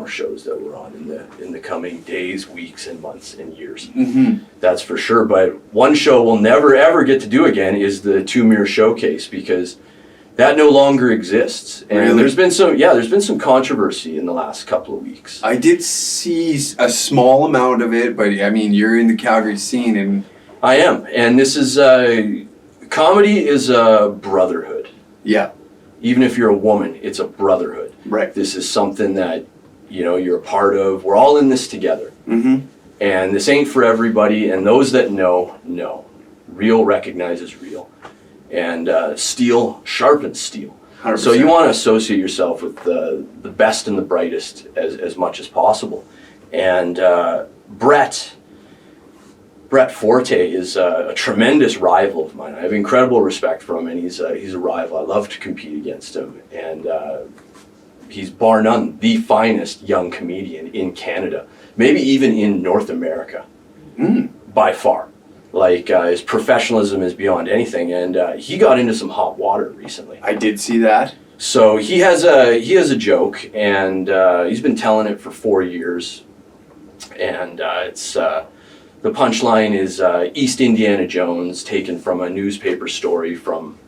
more shows that we're on in the coming days, weeks, and months and years. Mm-hmm. That's for sure. But one show we'll never ever get to do again is the Two Mirror Showcase, because that no longer exists. And really? there's been some controversy in the last couple of weeks. I did see a small amount of it, but I mean, you're in the Calgary scene, and I am, and this is comedy is a brotherhood. yeah, Even if you're a woman, it's a brotherhood. right. This is something that, you're a part of. We're all in this together. Mm-hmm. And this ain't for everybody, and those that know. Real recognizes real. And steel sharpens steel. 100%. So you want to associate yourself with the best and the brightest as much as possible. And Brett Forte is a tremendous rival of mine. I have incredible respect for him, and he's a rival. I love to compete against him. And he's bar none the finest young comedian in Canada, maybe even in North America, by far. Like, his professionalism is beyond anything, and he got into some hot water recently. I did see that. So he has a joke, and he's been telling it for 4 years, and it's the punchline is East Indiana Jones, taken from a newspaper story from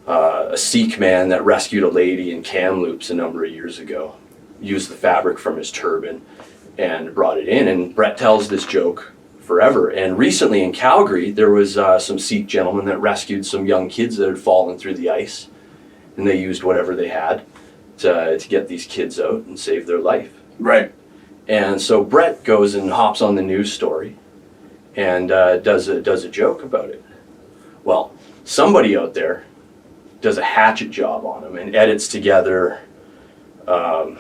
a Sikh man that rescued a lady in Kamloops a number of years ago, used the fabric from his turban, and brought it in. And Brett tells this joke forever. And recently in Calgary, there was some Sikh gentlemen that rescued some young kids that had fallen through the ice, and they used whatever they had to get these kids out and save their life. Right. And so Brett goes and hops on the news story and does a joke about it. Well, somebody out there does a hatchet job on him and edits together a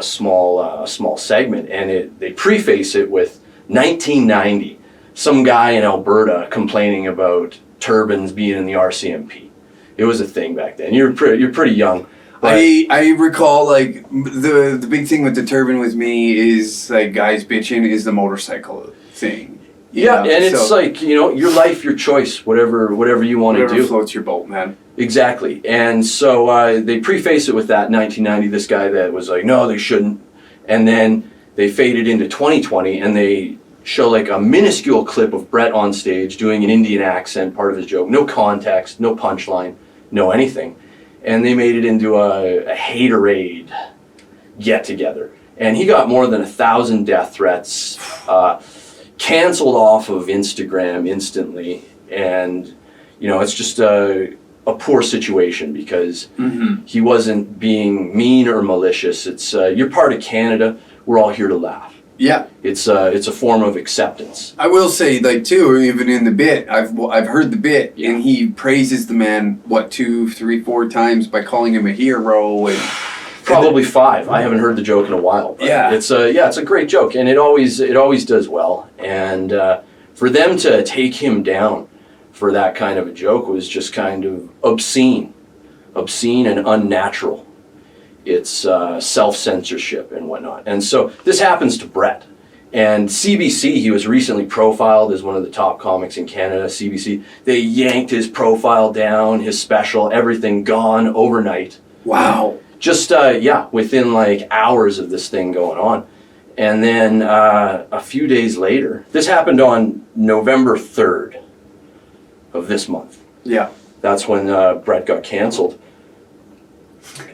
small segment, and they preface it with 1990, some guy in Alberta complaining about turbans being in the RCMP. It was a thing back then. You're pretty young. I recall, like, the big thing with the turban with me is, like, guys bitching is the motorcycle thing. Yeah, and it's like, your life, your choice, whatever you want to do. Whatever floats your boat, man. Exactly. And so they preface it with that 1990, this guy that was like, no, they shouldn't. And then they faded into 2020, and they show like a minuscule clip of Brett on stage doing an Indian accent, part of his joke. No context, no punchline, no anything. And they made it into a haterade get-together. And he got more than 1,000 death threats, canceled off of Instagram instantly. And, it's just a poor situation, because he wasn't being mean or malicious. It's you're part of Canada. We're all here to laugh. Yeah. It's a form of acceptance. I will say, like, too, even in the bit, I've heard the bit, Yeah. and he praises the man, 2, 3, 4 times by calling him a hero, and Probably 5. I haven't heard the joke in a while. But Yeah. it's a great joke, and it always does well. And for them to take him down for that kind of a joke was just kind of obscene and unnatural. It's self-censorship and whatnot. And so this happens to Brett. And CBC, he was recently profiled as one of the top comics in Canada, CBC. They yanked his profile down, his special, everything gone overnight. wow. Just, within like hours of this thing going on. And then a few days later, this happened on November 3rd of this month. Yeah. That's when Brett got canceled.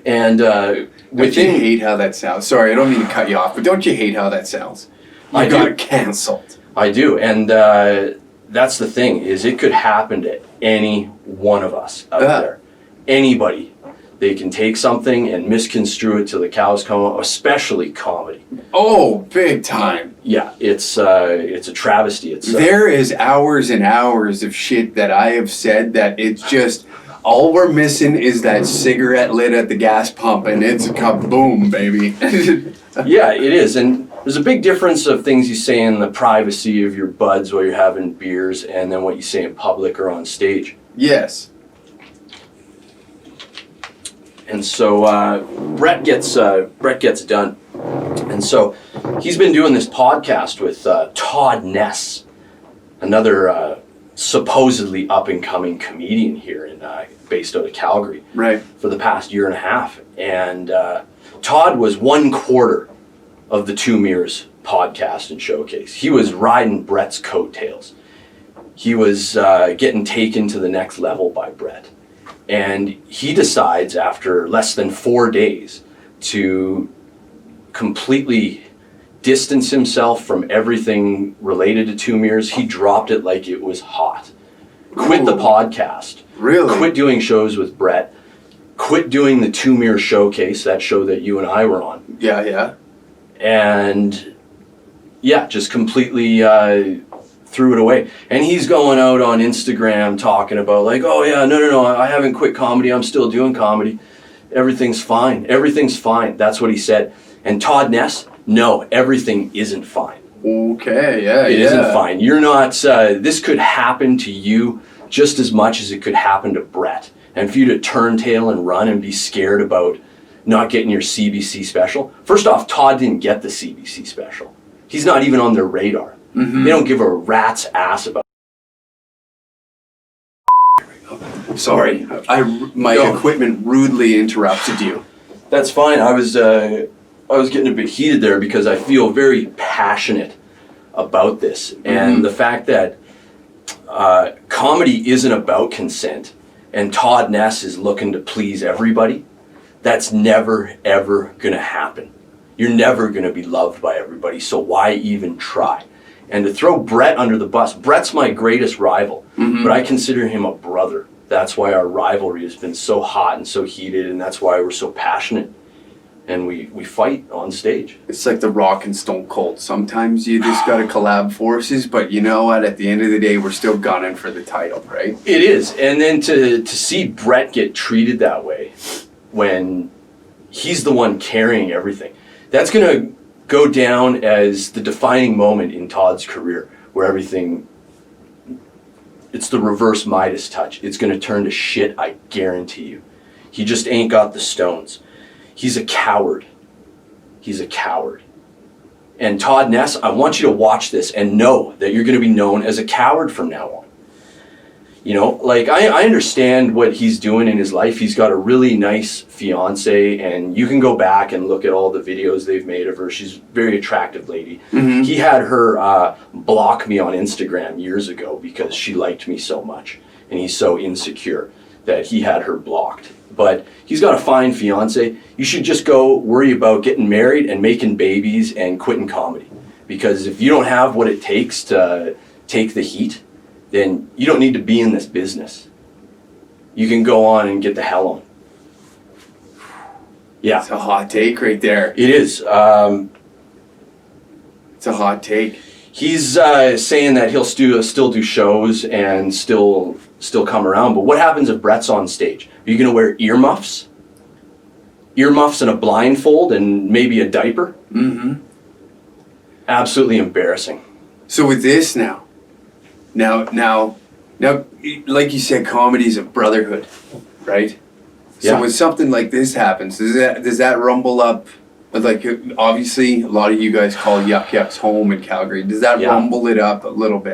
And Don't you hate how that sounds? Sorry, I don't mean to cut you off, but don't you hate how that sounds? You I got do. canceled. I do, and that's the thing, is it could happen to any one of us out there. Anybody. They can take something and misconstrue it till the cows come home, especially comedy. Oh, big time. Yeah, it's a travesty. It's There is hours and hours of shit that I have said that it's just, all we're missing is that cigarette lit at the gas pump, and it's a kaboom, baby. Yeah, it is, and there's a big difference of things you say in the privacy of your buds while you're having beers, and then what you say in public or on stage. Yes. And so Brett gets done, and so he's been doing this podcast with Todd Ness, another supposedly up-and-coming comedian here based out of Calgary Right. for the past year and a half. And Todd was 1/4 of the Two Mirrors podcast and showcase. He was riding Brett's coattails. He was getting taken to the next level by Brett. And he decides after less than 4 days to completely distance himself from everything related to Two Mirrors. He dropped it like it was hot. Quit the podcast. Really? Quit doing shows with Brett. Quit doing the Two Mirror Showcase, that show that you and I were on. Yeah, yeah. And yeah, just completely threw it away. And he's going out on Instagram talking about like, oh yeah, no, I haven't quit comedy. I'm still doing comedy. Everything's fine. Everything's fine. That's what he said. And Todd Ness, no, everything isn't fine. Okay, yeah, It isn't fine. You're not, this could happen to you just as much as it could happen to Brett. And for you to turn tail and run and be scared about not getting your CBC special. First off, Todd didn't get the CBC special. He's not even on their radar. Mm-hmm. They don't give a rat's ass about. Sorry, my equipment rudely interrupted you. That's fine. I was getting a bit heated there because I feel very passionate about this. And the fact that comedy isn't about consent and Todd Ness is looking to please everybody, that's never, ever going to happen. You're never going to be loved by everybody, so why even try? And to throw Brett under the bus, Brett's my greatest rival, but I consider him a brother. That's why our rivalry has been so hot and so heated, and that's why we're so passionate. And we fight on stage. It's like the Rock and Stone Cold. Sometimes you just gotta collab forces, but you know what? At the end of the day, we're still gunning for the title, right? It is. And then to see Brett get treated that way when he's the one carrying everything, that's going to go down as the defining moment in Todd's career where everything, it's the reverse Midas touch. It's going to turn to shit, I guarantee you. He just ain't got the stones. He's a coward. He's a coward. And Todd Ness, I want you to watch this and know that you're going to be known as a coward from now on. You know, like I understand what he's doing in his life. He's got a really nice fiance, and you can go back and look at all the videos they've made of her. She's a very attractive lady. He had her block me on Instagram years ago because she liked me so much, and he's so insecure that he had her blocked. But he's got a fine fiance. You should just go worry about getting married and making babies and quitting comedy. Because if you don't have what it takes to take the heat, then you don't need to be in this business. You can go on and get the hell on. Yeah. It's a hot take right there. It is. It's a hot take. He's saying that he'll still do shows and still come around. But what happens if Brett's on stage? Are you going to wear earmuffs? Earmuffs and a blindfold and maybe a diaper? Absolutely embarrassing. So with this now, like you said, comedy's a brotherhood, right? Yeah. So when something like this happens, does that rumble up? Like obviously, a lot of you guys call Yuck Yucks home in Calgary. Does that rumble it up a little bit?